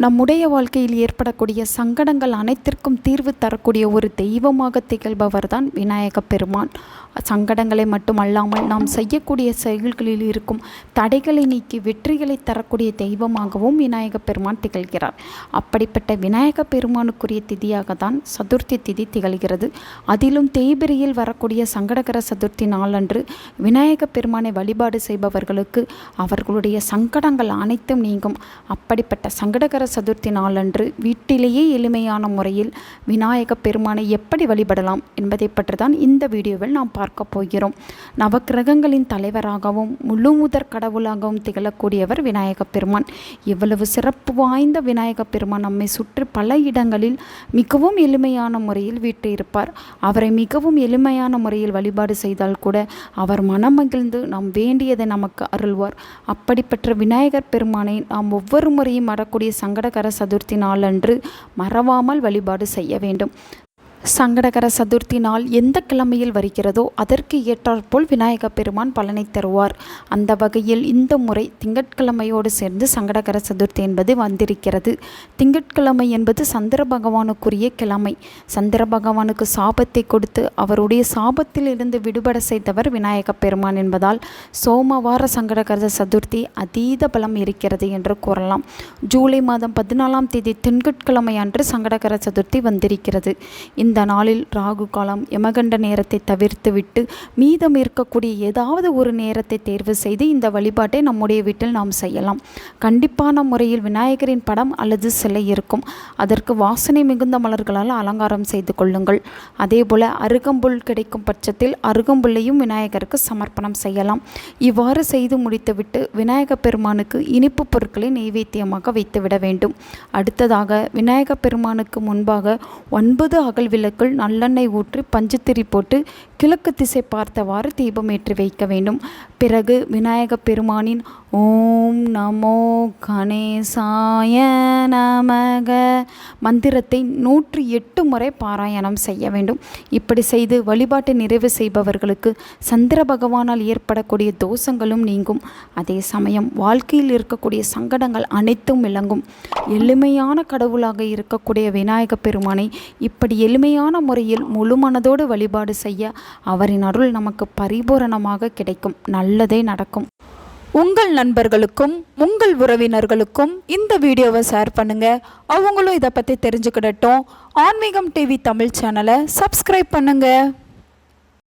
நம்முடைய வாழ்க்கையில் ஏற்படக்கூடிய சங்கடங்கள் அனைத்திற்கும் தீர்வு தரக்கூடிய ஒரு தெய்வமாக திகழ்பவர் தான் விநாயக பெருமான். சங்கடங்களை மட்டுமல்லாமல் நாம் செய்யக்கூடிய செயல்களில் இருக்கும் தடைகளை நீக்கி வெற்றிகளை தரக்கூடிய தெய்வமாகவும் விநாயக பெருமான் திகழ்கிறார். அப்படிப்பட்ட விநாயக பெருமானுக்குரிய திதியாக தான் சதுர்த்தி திதி திகழ்கிறது. அதிலும் தேய்பிரையில் வரக்கூடிய சங்கடகர சதுர்த்தி நாளன்று விநாயக பெருமானை வழிபாடு செய்பவர்களுக்கு அவர்களுடைய சங்கடங்கள் அனைத்தும் நீங்கும். அப்படிப்பட்ட சங்கடகர சதுர்த்தி நாளன்று வீட்டிலேயே எளிமையான முறையில் விநாயக பெருமானை எப்படி வழிபடலாம் என்பதை பற்றி தான் இந்த வீடியோவில் நாம் பார்க்க போகிறோம். நவக்கிரகங்களின் தலைவராகவும் முழு முதற் கடவுளாகவும் திகழக்கூடியவர் விநாயக பெருமான். இவ்வளவு சிறப்பு வாய்ந்த விநாயக பெருமான் நம்மை சுற்றி பல இடங்களில் மிகவும் எளிமையான முறையில் வீற்றிருப்பார். அவரை மிகவும் எளிமையான முறையில் வழிபாடு செய்தால் கூட அவர் மனமகிழ்ந்து நாம் வேண்டியதை நமக்கு அருள்வார். அப்படிப்பட்ட விநாயகர் பெருமானை நாம் ஒவ்வொரு முறையும் வரக்கூடிய சங்கடகர சதுர்த்தி நாளன்று மறவாமல் வழிபாடு செய்ய வேண்டும். சங்கடகர சதுர்த்தி நாள் எந்த கிழமையில் வருகிறதோ அதற்கு ஏற்றாற்போல் விநாயக பெருமான் பலனை தருவார். அந்த வகையில் இந்த முறை திங்கட்கிழமையோடு சேர்ந்து சங்கடகர சதுர்த்தி என்பது வந்திருக்கிறது. திங்கட்கிழமை என்பது சந்திர பகவானுக்குரிய கிழமை. சந்திர பகவானுக்கு சாபத்தை கொடுத்து அவருடைய சாபத்திலிருந்து விடுபட செய்தவர் விநாயக பெருமான் என்பதால் சோமவார சங்கடகர சதுர்த்தி அதீத பலம் இருக்கிறது என்று கூறலாம். ஜூலை மாதம் 14ஆம் தேதி திங்கட்கிழமை அன்று சங்கடகர சதுர்த்தி வந்திருக்கிறது. இந்த நாளில் ராகு காலம் யமகண்ட நேரத்தை தவிர்த்துவிட்டு மீதம் இருக்கக்கூடிய ஏதாவது ஒரு நேரத்தை தேர்வு செய்து இந்த வழிபாட்டை நம்முடைய வீட்டில் நாம் செய்யலாம். கண்டிப்பான முறையில் விநாயகரின் படம் அல்லது சிலை இருக்கும். அதற்கு வாசனை மிகுந்த மலர்களால் அலங்காரம் செய்து கொள்ளுங்கள். அதேபோல அருகம்புல் கிடைக்கும் பட்சத்தில் அருகம்புல்லையும் விநாயகருக்கு சமர்ப்பணம் செய்யலாம். இவ்வாறு செய்து முடித்துவிட்டு விநாயக பெருமானுக்கு இனிப்பு பொருட்களை நெய்வேத்தியமாக வைத்துவிட வேண்டும். அடுத்ததாக விநாயக பெருமானுக்கு முன்பாக 9 அகல் விளக்குள் நல்லெண்ணெய் ஊற்றி பஞ்சுத்திரி போட்டு கிழக்கு திசை பார்த்தவாறு தீபம் ஏற்றி வைக்க வேண்டும். பிறகு விநாயக பெருமானின் ஓம் நமோ கணேசாய நமக மந்திரத்தை 108 முறை பாராயணம் செய்ய வேண்டும். இப்படி செய்து வழிபாட்டை நிறைவு செய்பவர்களுக்கு சந்திர பகவானால் ஏற்படக்கூடிய தோஷங்களும் நீங்கும். அதே சமயம் வாழ்க்கையில் இருக்கக்கூடிய சங்கடங்கள் அனைத்தும் விளங்கும். எளிமையான கடவுளாக இருக்கக்கூடிய விநாயக பெருமானை இப்படி எளிமையான முறையில் முழு மனதோடு வழிபாடு செய்ய அவரின் அருள் நமக்கு பரிபூரணமாக கிடைக்கும். நல்லதே நடக்கும். உங்கள் நண்பர்களுக்கும் உங்கள் உறவினர்களுக்கும் இந்த வீடியோவை ஷேர் பண்ணுங்க. அவங்களும் இதை பற்றி தெரிஞ்சுக்கிடட்டும். ஆன்மீகம் டிவி தமிழ் சேனலை சப்ஸ்கிரைப் பண்ணுங்க.